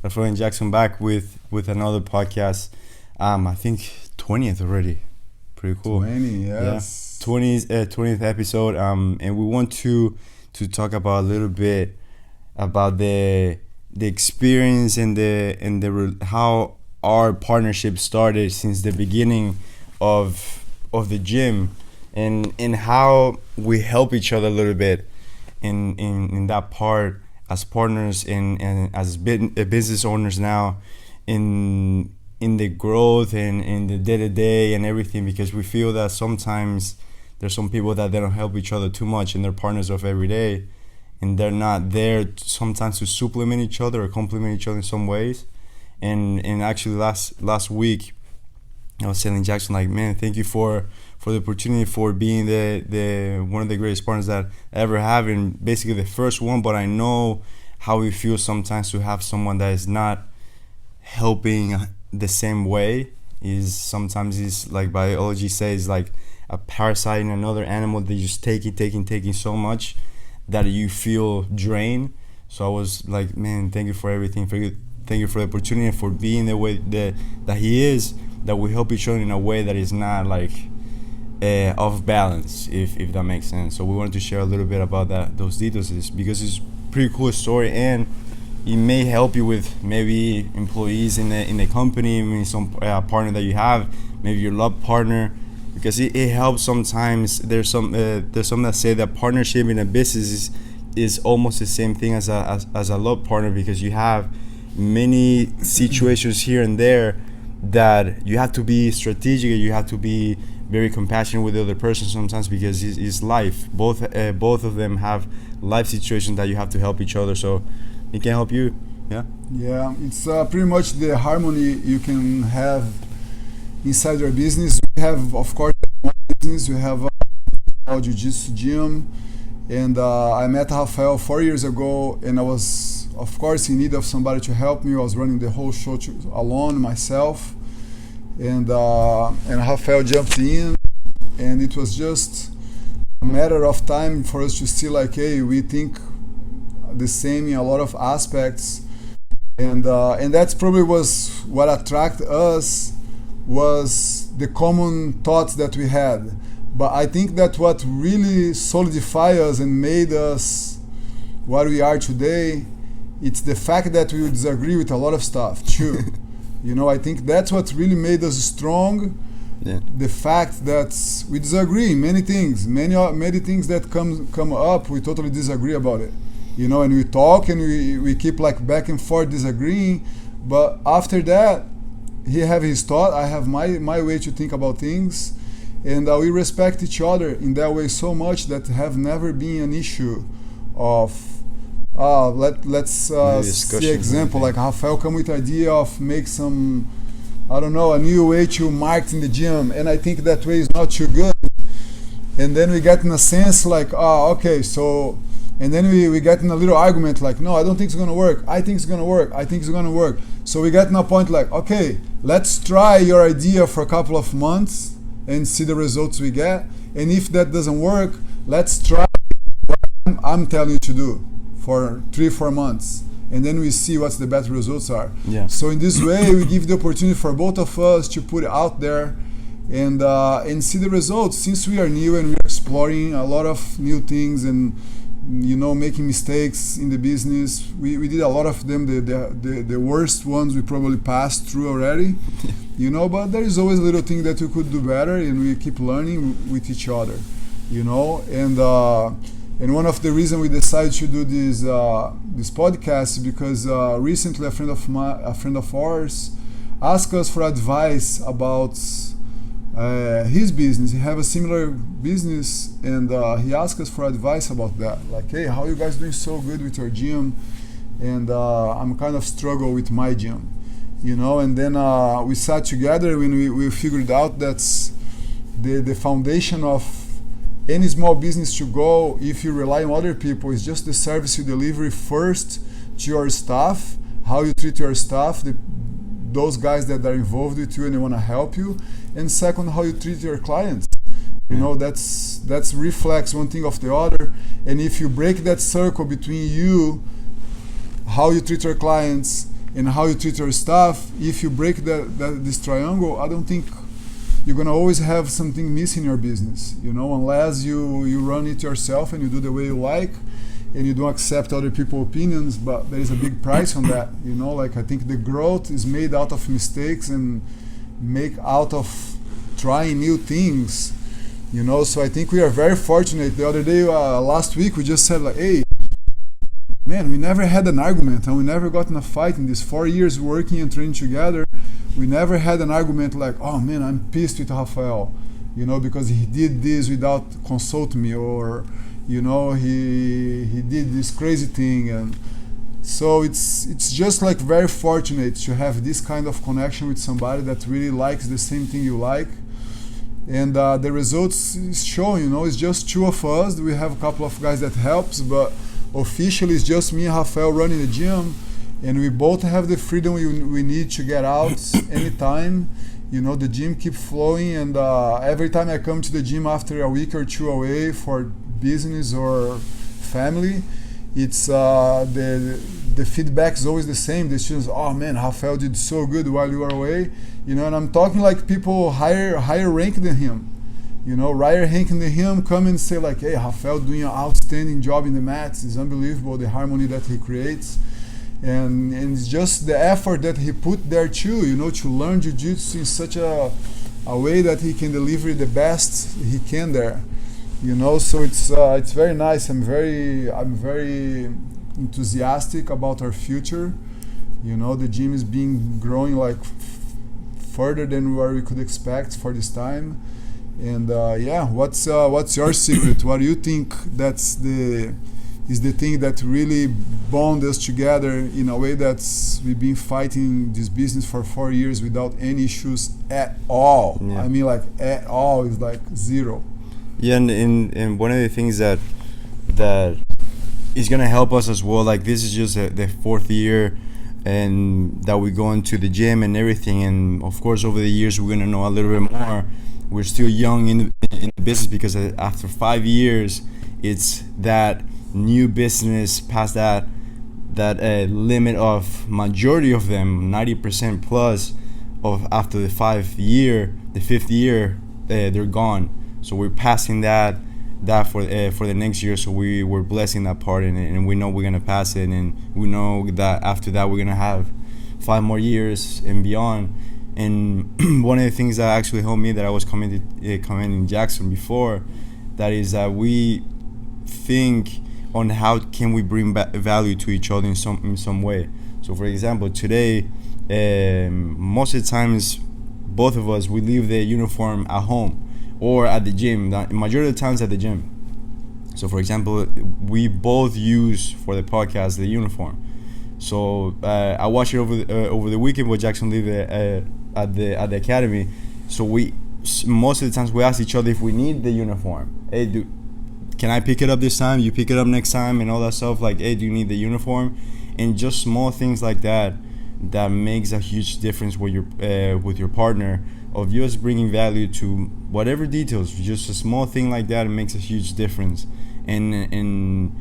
Alfredo and Jackson back with another podcast. I think 20th already. Pretty cool. 20, yes. Yeah. 20th episode. And we want to talk about a little bit about the experience and the how our partnership started since the beginning of the gym, and how we help each other a little bit in that part as partners and as business owners now in the growth and in the day-to-day and everything, because we feel that sometimes there's some people that they don't help each other too much and they're partners of every day, and they're not there sometimes to supplement each other or complement each other in some ways. And actually last week I was telling Jackson, like, man, thank you for the opportunity, for being the one of the greatest partners that I ever have, and basically the first one. But I know how it feels sometimes to have someone that is not helping the same way. Sometimes it's like biology says, like a parasite in another animal. They just taking so much that you feel drained. So I was like, man, thank you for everything. Thank you for the opportunity, for being the way that he is, that we help each other in a way that is not like off balance, if that makes sense. So we wanted to share a little bit about those details, because it's a pretty cool story, and it may help you with maybe employees in the company, maybe some partner that you have, maybe your love partner, because it helps sometimes. There's some that say that partnership in a business is almost the same thing as a love partner, because you have many situations here and there that you have to be strategic, and you have to be very compassionate with the other person sometimes, because it's life. Both of them have life situations that you have to help each other, so it can help you. Yeah, it's pretty much the harmony you can have inside your business. We have, of course, one business. We have a Jiu-Jitsu gym, and I met Rafael 4 years ago, and I was, of course, in need of somebody to help me. I was running the whole show alone myself, and Rafael jumped in, and it was just a matter of time for us to see, like, hey, we think the same in a lot of aspects, and that's probably was what attracted us, was the common thoughts that we had. But I think that what really solidified us and made us what we are today, it's the fact that we disagree with a lot of stuff too. I think that's what really made us strong. Yeah. The fact that we disagree in many things, many things that come up, we totally disagree about it. And we talk and we keep like back and forth disagreeing, but after that, he have his thought, I have my way to think about things, and we respect each other in that way so much that have never been an issue of let's see example, like Rafael come with the idea of make some, I don't know, a new way to market in the gym, and I think that way is not too good, and then we get in a sense like, okay, so, and then we get in a little argument like, no, I don't think it's gonna work, I think it's gonna work, I think it's gonna work. So we get in a point like, okay, let's try your idea for a couple of months and see the results we get, and if that doesn't work, let's try what I'm telling you to do for 3-4 months, and then we see what the better results are. Yeah. So in this way, we give the opportunity for both of us to put it out there and see the results. Since we are new and we're exploring a lot of new things and making mistakes in the business, we did a lot of them. The worst ones we probably passed through already, but there is always a little thing that we could do better, and we keep learning with each other, and one of the reasons we decided to do this podcast is because recently a friend of ours asked us for advice about his business. He have a similar business, and he asked us for advice about that. Like, hey, how you guys doing so good with your gym? And I'm kind of struggle with my gym, And then we sat together when we figured out that's the foundation of any small business to go. If you rely on other people, is just the service you deliver first to your staff, how you treat your staff, those guys that are involved with you and they want to help you, and second, how you treat your clients. That's reflects one thing of the other, and if you break that circle between you, how you treat your clients, and how you treat your staff, if you break this triangle, I don't think you're gonna always have something missing in your business, unless you run it yourself and you do the way you like, and you don't accept other people's opinions. But there is a big price on that, I think the growth is made out of mistakes and make out of trying new things, so I think we are very fortunate. The other day, last week, we just said like, hey, man, we never had an argument and we never got in a fight in these 4 years working and training together. We never had an argument like, oh man, I'm pissed with Rafael, because he did this without consulting me, or, he did this crazy thing. And so it's just like very fortunate to have this kind of connection with somebody that really likes the same thing you like. And the results is showing, it's just two of us. We have a couple of guys that helps, but officially it's just me and Rafael running the gym, and we both have the freedom we need to get out anytime. The gym keeps flowing, and every time I come to the gym after a week or two away for business or family, it's the feedback is always the same. The students, oh man, Rafael did so good while you were away, and I'm talking like people higher rank than him. Ryer Hank and him come and say like, hey, Rafael doing an outstanding job in the mats. It's unbelievable, the harmony that he creates. And it's just the effort that he put there too, to learn Jiu-Jitsu in such a way that he can deliver the best he can there. So it's very nice. I'm very enthusiastic about our future. The gym is growing like further than where we could expect for this time. And what's your secret? What do you think is the thing that really bond us together in a way that's we've been fighting this business for 4 years without any issues at all? Yeah. I mean, like at all is like zero. Yeah, and one of the things that is gonna help us as well. Like this is just the 4th year, and that we go into the gym and everything. And of course, over the years, we're gonna know a little bit more. We're still young in the business, because after 5 years, it's that new business past that limit of majority of them, 90% plus of after the 5th year, they're gone. So we're passing that for the next year. So we're blessing that part, and we know we're gonna pass it, and we know that after that we're gonna have 5 more years and beyond. And one of the things that actually helped me, that I was commenting Jackson before, that is that we think on how can we bring value to each other in some way. So for example, today, most of the times, both of us, we leave the uniform at home or at the gym. The majority of the times at the gym. So for example, we both use for the podcast the uniform. So I watch it over the weekend, but Jackson leave at the academy. So most of the times we ask each other if we need the uniform. Hey, dude, can I pick it up this time? You pick it up next time, and all that stuff. Like, hey, do you need the uniform? And just small things like that makes a huge difference with your partner, of just bringing value to whatever details. Just a small thing like that, it makes a huge difference. And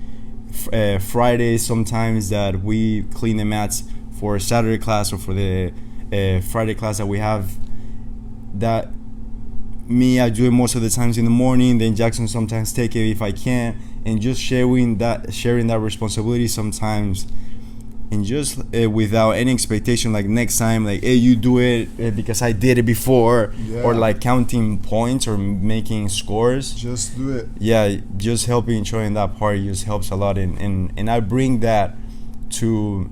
Fridays sometimes that we clean the mats for a Saturday class, or for the Friday class that we have, that I do it most of the times in the morning, then Jackson sometimes take it if I can, and just sharing that responsibility sometimes, and just without any expectation, like next time, like, hey, you do it because I did it before. Yeah. Or like counting points or making scores. Just do it. Yeah, just helping, showing that part just helps a lot, and I bring that to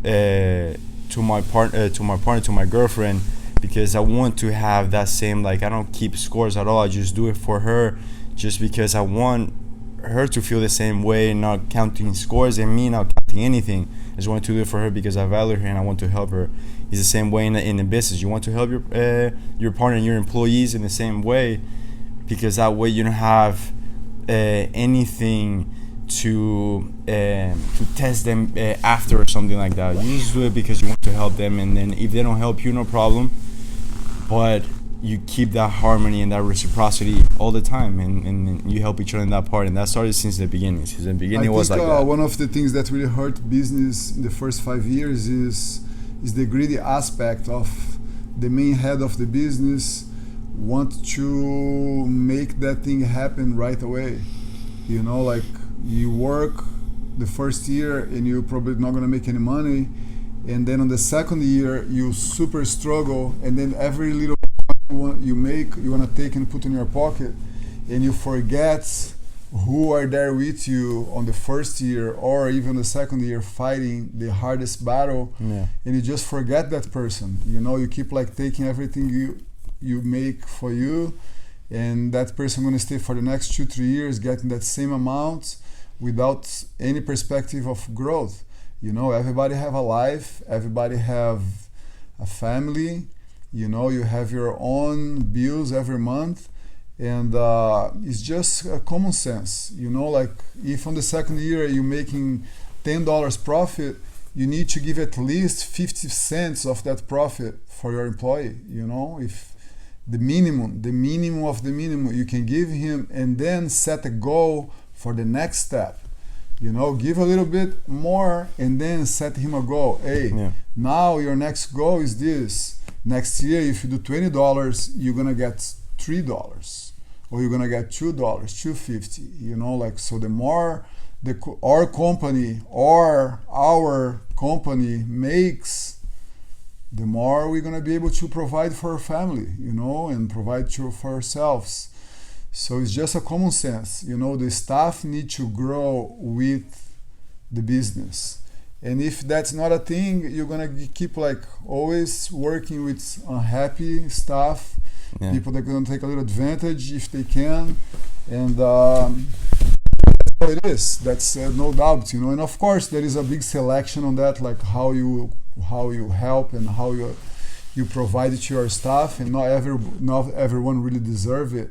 my partner, to my girlfriend, because I want to have that same, like, I don't keep scores at all. I just do it for her, just because I want her to feel the same way, not counting scores, and me not counting anything. I just want to do it for her because I value her and I want to help her. It's the same way in the business. You want to help your partner and your employees in the same way, because that way you don't have anything to test them after or something like that. You just do it because you want to help them, and then if they don't help you, no problem. But you keep that harmony and that reciprocity all the time, and you help each other in that part. And that started since the beginning. It was like that. One of the things that really hurt business in the first 5 years is is the greedy aspect of the main head of the business want to make that thing happen right away. You know, like you work the first year and you're probably not gonna make any money, and then on the second year you super struggle, and then every little you make you wanna take and put in your pocket, and you forget who are there with you on the first year or even the second year fighting the hardest battle, Yeah. and you just forget that person. You know, you keep like taking everything you make for you, and that person gonna stay for the next 2-3 years getting that same amount without any perspective of growth. You know, everybody have a life, everybody have a family, you know, you have your own bills every month, and it's just common sense. You know, like if on the second year you're making $10 profit, you need to give at least 50 cents of that profit for your employee. You know, if the minimum of the minimum you can give him, and then set a goal for the next step. You know, give a little bit more and then set him a goal. Hey, Yeah. now your next goal is this. Next year, if you do $20, you're gonna get $3, or you're gonna get $2, $2.50. You know, like, so the more our company or our company makes, the more we're gonna be able to provide for our family, you know, and provide for ourselves. So it's just a common sense. You know, the staff need to grow with the business. And if that's not a thing, you're gonna keep like always working with unhappy staff, Yeah. people that are gonna take a little advantage if they can, and that's how it is. That's no doubt, you know. And of course, there is a big selection on that, like how you help and how you provide it to your staff, and not everyone really deserve it,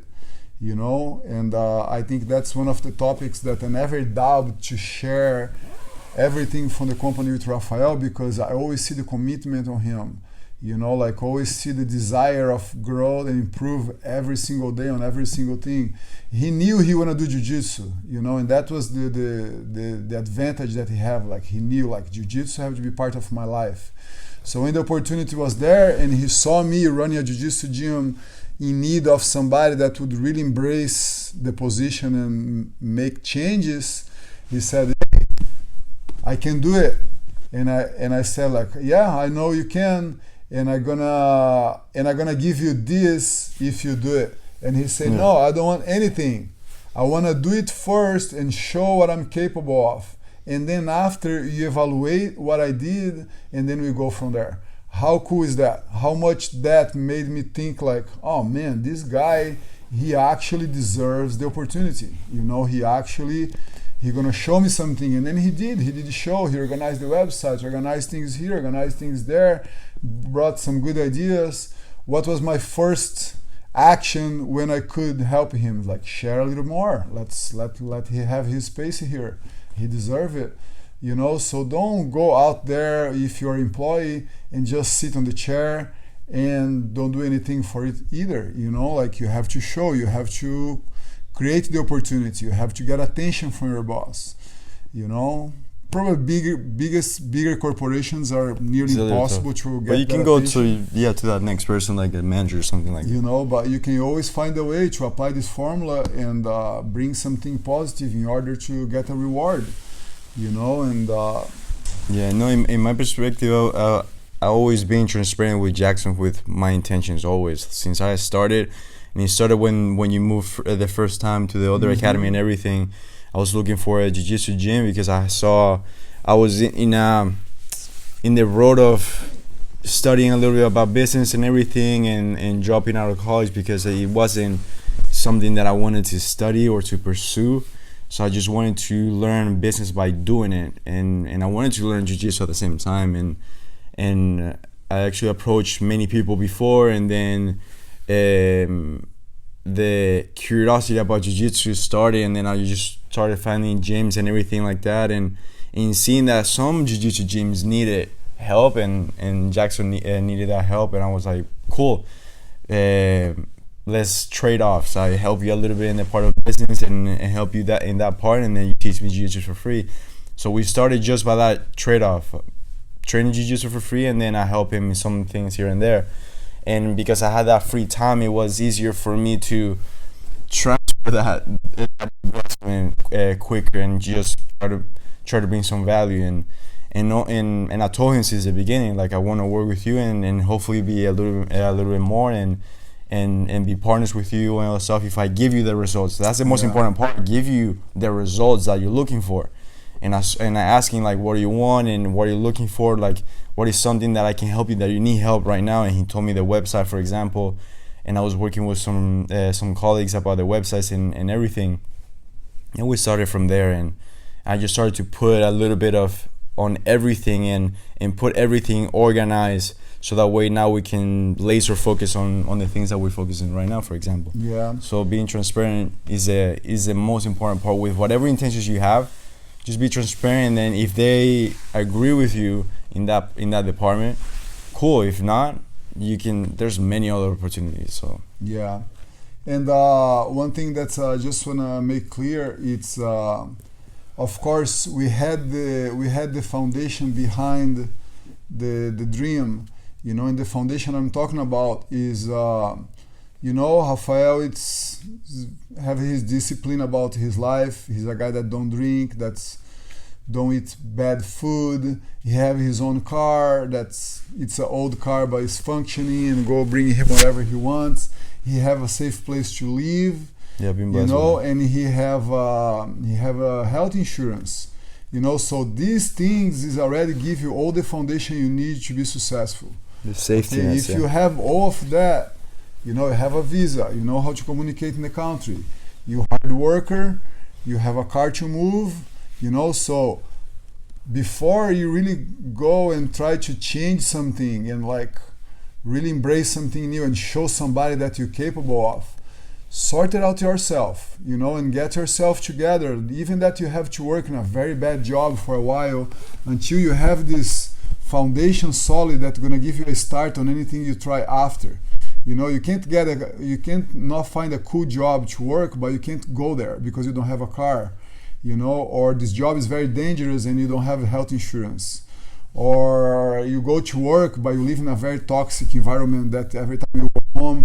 you know. And I think that's one of the topics that I never doubt to share everything from the company with Rafael, because I always see the commitment on him, you know, like always see the desire of growth and improve every single day on every single thing. He knew he wanna do jiu-jitsu, you know, and that was the advantage that he have. Like he knew like jiu-jitsu have to be part of my life. So when the opportunity was there and he saw me running a jiu-jitsu gym in need of somebody that would really embrace the position and make changes, he said, I can do it. And I said like, yeah, I know you can, and I'm gonna give you this if you do it. And he said, no, I don't want anything. I wanna do it first and show what I'm capable of. And then after you evaluate what I did, and then we go from there. How cool is that? How much that made me think like, oh man, this guy, he actually deserves the opportunity. You know, he gonna show me something. And then he did show. He organized the website, organized things here, organized things there, brought some good ideas. What was my first action when I could help him? Like, share a little more. Let's let him have his space here. He deserves it. You know, so don't go out there if you're an employee and just sit on the chair and don't do anything for it either. You know, like you have to show, you have to create the opportunity, you have to get attention from your boss. You know, probably bigger corporations are nearly impossible to get. But you can that go attention. to that next person, like a manager or something like that. You know, but you can always find a way to apply this formula and bring something positive in order to get a reward. You know, and yeah, no, in my perspective, I always been transparent with Jackson with my intentions always since I started. And it started when you moved the first time to the other academy and everything. I was looking for a jiu-jitsu gym because I was in the road of studying a little bit about business and everything, and dropping out of college because it wasn't something that I wanted to study or to pursue. So I just wanted to learn business by doing it, and I wanted to learn jiu-jitsu at the same time. And I actually approached many people before, and then the curiosity about jiu-jitsu started, and then I just started finding gyms and everything like that, and seeing that some jiu-jitsu gyms needed help, and Jackson needed that help, and I was like, cool. Let's trade off. So I help you a little bit in the part of business and help you in that part, and then you teach me jiu-jitsu for free. So we started just by that trade-off. training jiu-jitsu for free, and then I help him in some things here and there. And because I had that free time, it was easier for me to transfer that investment quicker and just try to bring some value. And I told him since the beginning, like, I want to work with you and hopefully be a little bit more and be partners with you and all that stuff if I give you the results. That's the most important part. Give you the results that you're looking for. And I asking, like, what do you want and what are you looking for? Like, what is something that I can help you, that you need help right now? And he told me the website, for example. And I was working with some colleagues about the websites and everything. And we started from there. And I just started to put a little bit of on everything and put everything organized, so that way now we can laser focus on the things that we're focusing right now, for example. Yeah. So being transparent is the most important part. With whatever intentions you have, just be transparent, and then if they agree with you in that department, cool. If not, there's many other opportunities. So yeah. And one thing that's just wanna make clear, it's of course we had the foundation behind the dream, you know. And the foundation I'm talking about is you know, Rafael, it's have his discipline about his life. He's a guy that don't drink, don't eat bad food. He have his own car, it's an old car but it's functioning, and go bring him whatever he wants. He have a safe place to live. Yeah, been you know, blessed. and he have a health insurance, you know. So these things is already give you all the foundation you need to be successful. The safety Okay, net, if yeah. you have all of that, you know, you have a visa, you know how to communicate in the country, you hard worker, you have a car to move, you know. So before you really go and try to change something and like really embrace something new and show somebody that you're capable of, sort it out yourself, you know, and get yourself together. Even that you have to work in a very bad job for a while until you have this foundation solid that's gonna give you a start on anything you try after. You know, you can't not find a cool job to work, but you can't go there because you don't have a car, you know, or this job is very dangerous and you don't have health insurance. Or you go to work but you live in a very toxic environment that every time you go home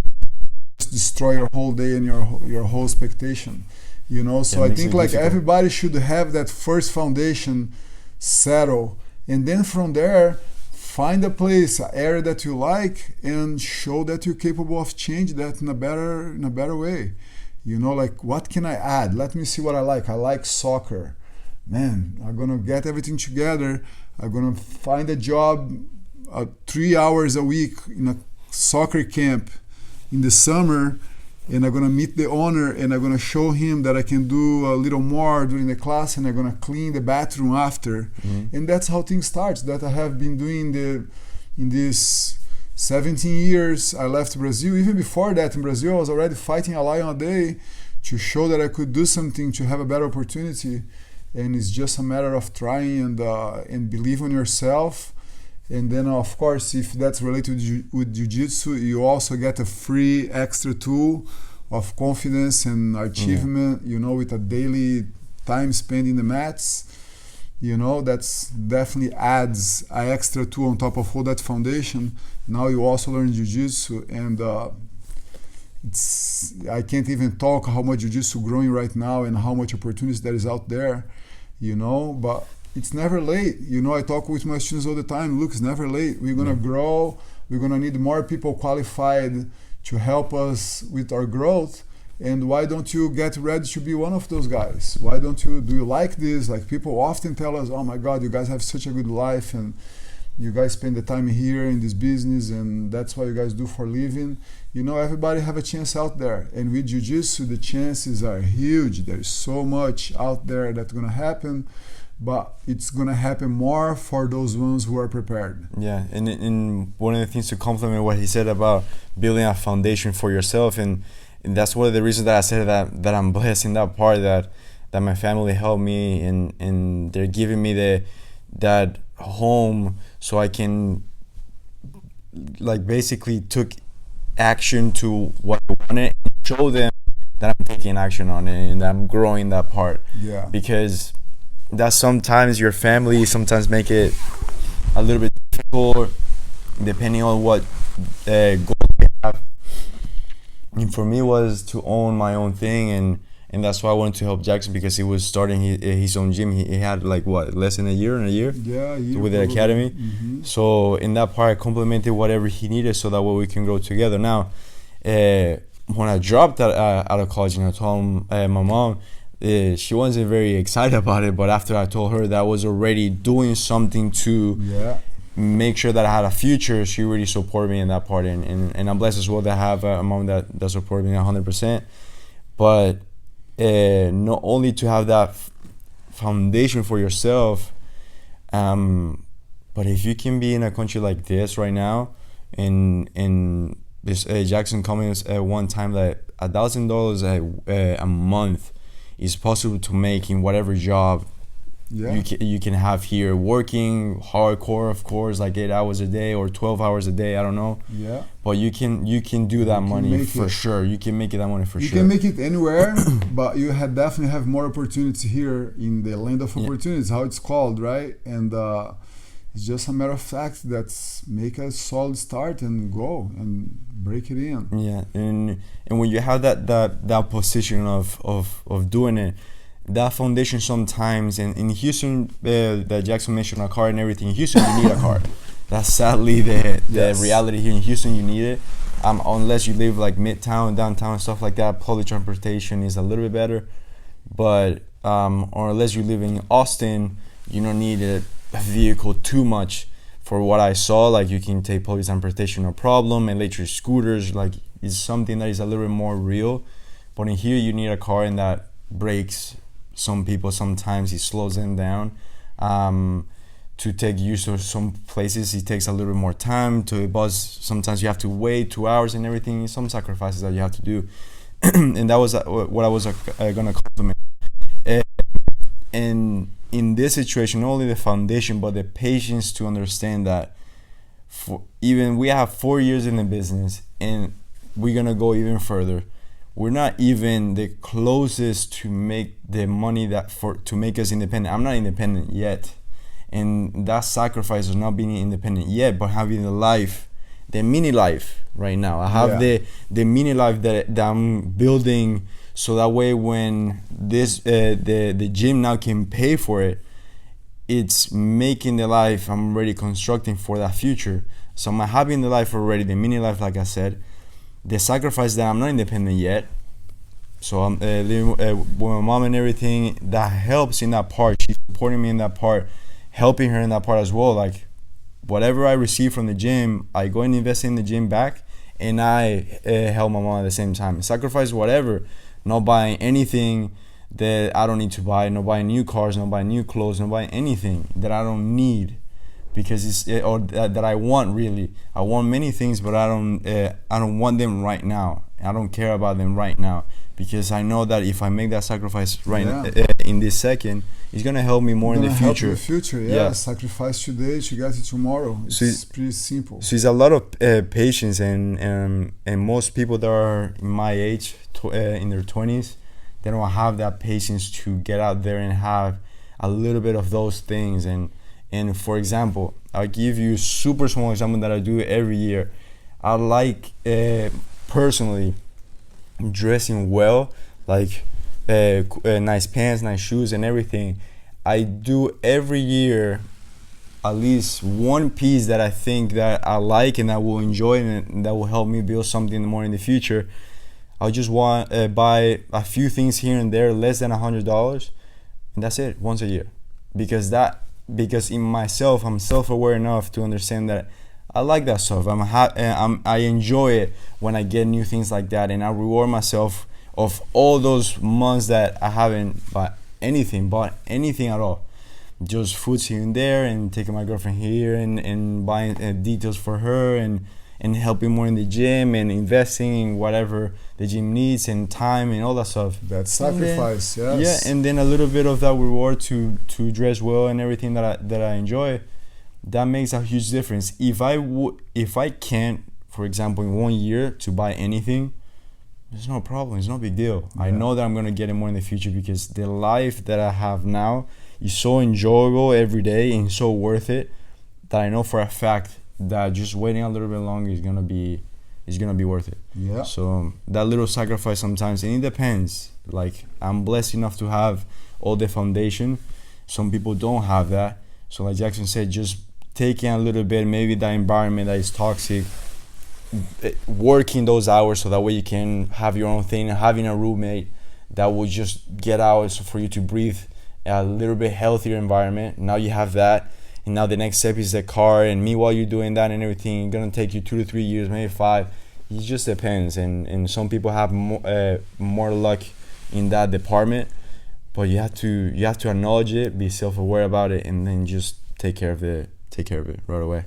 destroy your whole day and your whole expectation, you know. So I think like everybody should have that first foundation settle, and then from there find a place, an area that you like, and show that you're capable of change that in a better way, you know. Like, what can I add? Let me see what I like soccer, man. I'm gonna get everything together. I'm gonna find a job 3 hours a week in a soccer camp in the summer, and I'm gonna meet the owner and I'm gonna show him that I can do a little more during the class, and I'm gonna clean the bathroom after. And that's how things starts. That I have been doing in these 17 years. I left Brazil. Even before that, in Brazil I was already fighting a lion a day to show that I could do something to have a better opportunity. And it's just a matter of trying and believe in yourself. And then, of course, if that's related with Jiu-Jitsu, you also get a free extra tool of confidence and achievement, you know, with a daily time spent in the mats. You know, that's definitely adds an extra tool on top of all that foundation. Now you also learn Jiu-Jitsu, and I can't even talk how much Jiu-Jitsu growing right now and how much opportunities there is out there, you know. But it's never late. You know, I talk with my students all the time. Look, it's never late. We're going to grow. We're going to need more people qualified to help us with our growth. And why don't you get ready to be one of those guys? Why don't you, do you like this? Like, people often tell us, oh my God, you guys have such a good life and you guys spend the time here in this business and that's what you guys do for a living. You know, everybody have a chance out there. And with Jiu-Jitsu, the chances are huge. There's so much out there that's going to happen. But it's going to happen more for those ones who are prepared. Yeah, and one of the things to complement what he said about building a foundation for yourself, and that's one of the reasons that I said that I'm blessed in that part, that my family helped me and they're giving me that home so I can, like, basically took action to what I wanted and show them that I'm taking action on it and I'm growing that part. Yeah. Because that sometimes your family sometimes make it a little bit difficult depending on what goal we have. And for me was to own my own thing, and that's why I wanted to help Jackson, because he was starting his own gym. He had like what, less than a year Yeah, you with the academy. Mm-hmm. So in that part, I complemented whatever he needed so that way we can grow together. Now, when I dropped out of college and I told my mom, she wasn't very excited about it. But after I told her that I was already doing something to make sure that I had a future, she really supported me in that part. And I'm blessed as well to have a mom that supported me 100%. But not only to have that foundation for yourself, but if you can be in a country like this right now, and this Jackson comments at one time that $1,000 a month is possible to make in whatever job you can have here, working hardcore, of course, like 8 hours a day or 12 hours a day, I don't know. Yeah. But you can do that money for sure. You can make that money for sure. You can make it anywhere, but you definitely have more opportunity here in the land of opportunities, how it's called, right? And it's just a matter of fact that's make a solid start and go and break it in. Yeah, and when you have that position of doing it, that foundation sometimes, and in Houston, that Jackson mentioned a car and everything. In Houston, you need a car. That's sadly the reality here in Houston. You need it, unless you live like midtown, downtown, and stuff like that. Public transportation is a little bit better, but or unless you live in Austin, you don't need a vehicle too much. For what I saw, like you can take public transportation, no problem. Electric scooters, like, is something that is a little bit more real. But in here, you need a car, and that breaks some people. Sometimes it slows them down. To take you to some places, it takes a little bit more time. To bus, sometimes you have to wait 2 hours and everything. Some sacrifices that you have to do. And that was what I was gonna compliment. And in this situation, not only the foundation, but the patience to understand that we have 4 years in the business, and we're gonna go even further. We're not even the closest to make the money to make us independent. I'm not independent yet, and that sacrifice of not being independent yet, but having the mini life right now. I have the mini life that I'm building, so that way when this the gym now can pay for it, it's making the life I'm already constructing for that future. So I'm having the life already, the mini life, like I said. The sacrifice that I'm not independent yet, so I'm living with my mom and everything. That helps in that part. She's supporting me in that part, helping her in that part as well. Like, whatever I receive from the gym, I go and invest in the gym back, and I help my mom at the same time. Sacrifice whatever, not buying anything that I don't need to buy, not buying new cars, not buying new clothes, not buying anything that I don't need. Because that I want, really. I want many things, but I don't want them right now. I don't care about them right now, because I know that if I make that sacrifice in this second, it's gonna help me more in the future. In the future, yeah. Sacrifice today to get it tomorrow. It's pretty simple. So it's a lot of patience, and most people that are in my age, in their 20s, they don't have that patience to get out there and have a little bit of those things. And for example, I'll give you a super small example that I do every year. I like personally dressing well, like nice pants, nice shoes, and everything. I do every year at least one piece that I think that I like and I will enjoy, and that will help me build something more in the future. I'll just want buy a few things here and there, less than $100, and that's it, once a year. Because in myself, I'm self-aware enough to understand that I like that stuff. I enjoy it when I get new things like that, and I reward myself of all those months that I haven't bought anything at all. Just foods here and there, and taking my girlfriend here, and buying details for her, and helping more in the gym, and investing in whatever the gym needs, and time, and all that stuff. That sacrifice, yes. Yeah, and then a little bit of that reward to dress well and everything that I enjoy. That makes a huge difference. If I can't, for example, in 1 year to buy anything, there's no problem. It's no big deal. Yeah. I know that I'm gonna get it more in the future, because the life that I have now is so enjoyable every day and so worth it, that I know for a fact that just waiting a little bit longer is gonna be worth it. Yeah. So that little sacrifice sometimes, and it depends. Like, I'm blessed enough to have all the foundation. Some people don't have that. So like Jackson said, just taking a little bit, maybe that environment that is toxic, working those hours so that way you can have your own thing, having a roommate that will just get out so for you to breathe a little bit healthier environment. Now you have that, and now the next step is the car, and meanwhile you're doing that and everything, it's gonna take you 2 to 3 years, maybe 5. It just depends, and some people have more luck in that department, but you have to acknowledge it, be self-aware about it, and then just take care of it right away.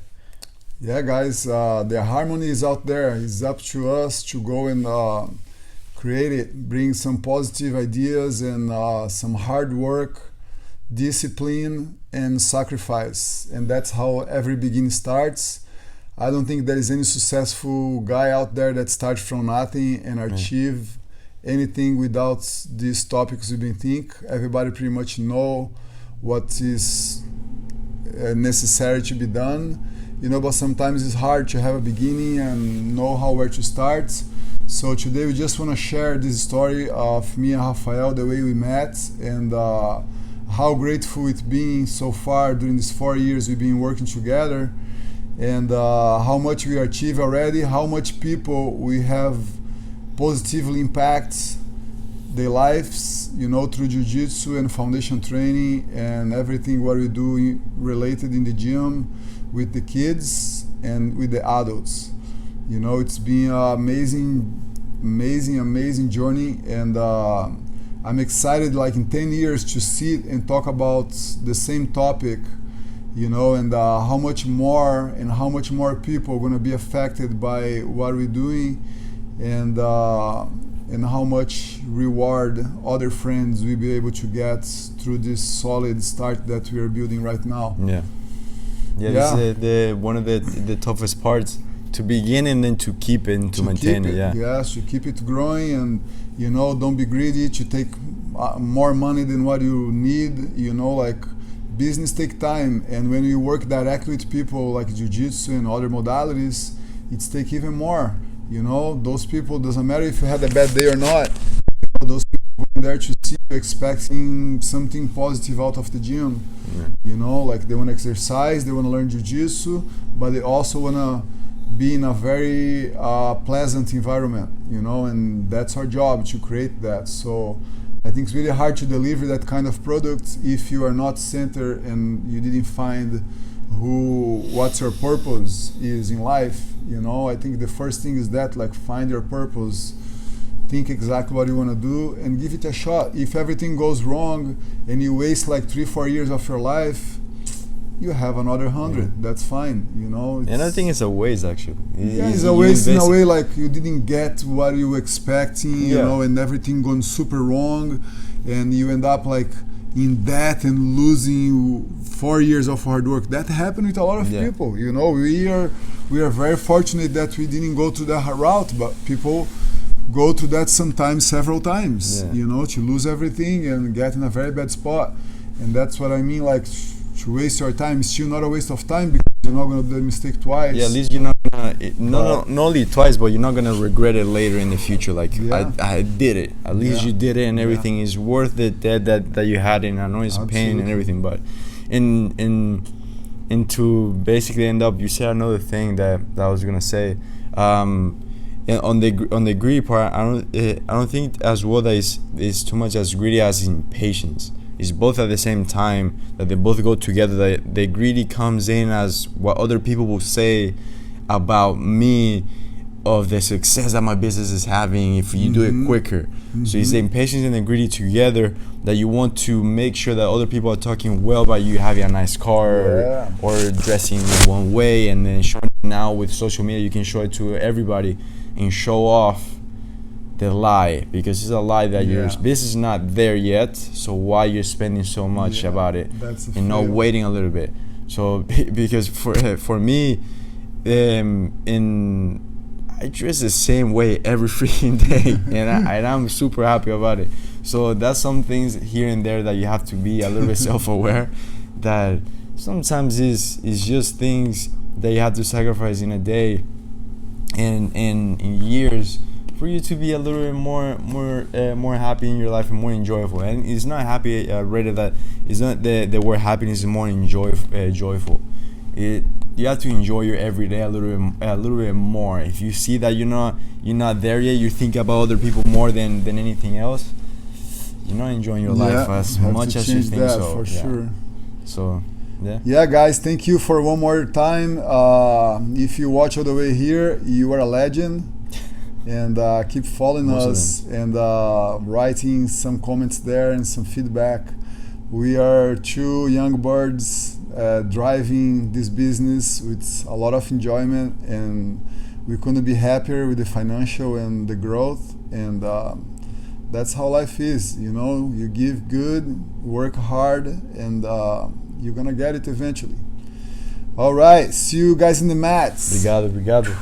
Yeah, guys, the harmony is out there. It's up to us to go and create it, bring some positive ideas and some hard work, discipline, and sacrifice. And that's how every beginning starts. I don't think there is any successful guy out there that starts from nothing and achieve anything without these topics we've been think. Everybody pretty much know what is necessary to be done. But sometimes it's hard to have a beginning and know where to start. So today we just want to share this story of me and Rafael, the way we met, and how grateful it's been so far during these 4 years we've been working together, and how much we achieved already, how much people we have positively impact their lives, through Jiu-Jitsu and foundation training and everything what we do related in the gym with the kids and with the adults. It's been an amazing journey, and I'm excited like in 10 years to sit and talk about the same topic, and how much more people are going to be affected by what we're doing, and how much reward other friends will be able to get through this solid start that we are building right now. This is one of the toughest parts, to begin and then to keep it and to maintain it. Yes, to keep it growing, and don't be greedy to take more money than what you need. Like business take time, and when you work directly with people like Jiu-Jitsu and other modalities, it's take even more. Those people, doesn't matter if you had a bad day or not, those people going there to see you expecting something positive out of the gym. Like they want to exercise, they want to learn Jiu-Jitsu, but they also want to be in a very pleasant environment, and that's our job, to create that. So I think it's really hard to deliver that kind of product if you are not centered and you didn't find what your purpose is in life. I think the first thing is that, like, find your purpose, think exactly what you want to do, and give it a shot. If everything goes wrong and you waste like 3-4 years of your life, you have another 100. That's fine. Another thing is a waste, actually. It's a waste in a way, like you didn't get what you were expecting, and everything going super wrong, and you end up like in debt and losing 4 years of hard work. That happened with a lot of people. We are very fortunate that we didn't go to that route, but people go to that sometimes, several times. To lose everything and get in a very bad spot. And that's what I mean, like, to waste your time is still not a waste of time, because you're not going to do the mistake twice. At least you're not gonna, not only twice, but you're not going to regret it later in the future. Like, I did it. At least you did it, and everything is worth it that you had in. I know it's pain and everything, but and to basically end up, you said another thing that I was going to say. On the greedy part, I don't think as well that is too much as greedy as in patience. It's both at the same time, that they both go together. That the greedy comes in as what other people will say about me, of the success that my business is having if you do it quicker. So it's the impatience and the greedy together, that you want to make sure that other people are talking well about you having a nice car or dressing one way, and then showing now with social media you can show it to everybody and show off the lie, because it's a lie that your business is not there yet. So why you're spending so much about it and not waiting a little bit? So because for me, I dress the same way every freaking day, and I'm super happy about it. So that's some things here and there that you have to be a little bit self-aware, that sometimes it's just things that you have to sacrifice in a day and in years for you to be a little bit more happy in your life and more enjoyable. And it's not happy, rather that it's not the word happiness is more joyful. You have to enjoy your everyday a little bit more. If you see that you're not there yet, you think about other people more than anything else, you're not enjoying your life as much as you think. So for sure. So yeah, guys, thank you for one more time. If you watch all the way here, you are a legend. And keep following us and writing some comments there and some feedback. We are two young birds driving this business with a lot of enjoyment, and we couldn't be happier with the financial and the growth. And that's how life is, you give good, work hard, and you're gonna get it eventually. All right, see you guys in the mats. Obrigado.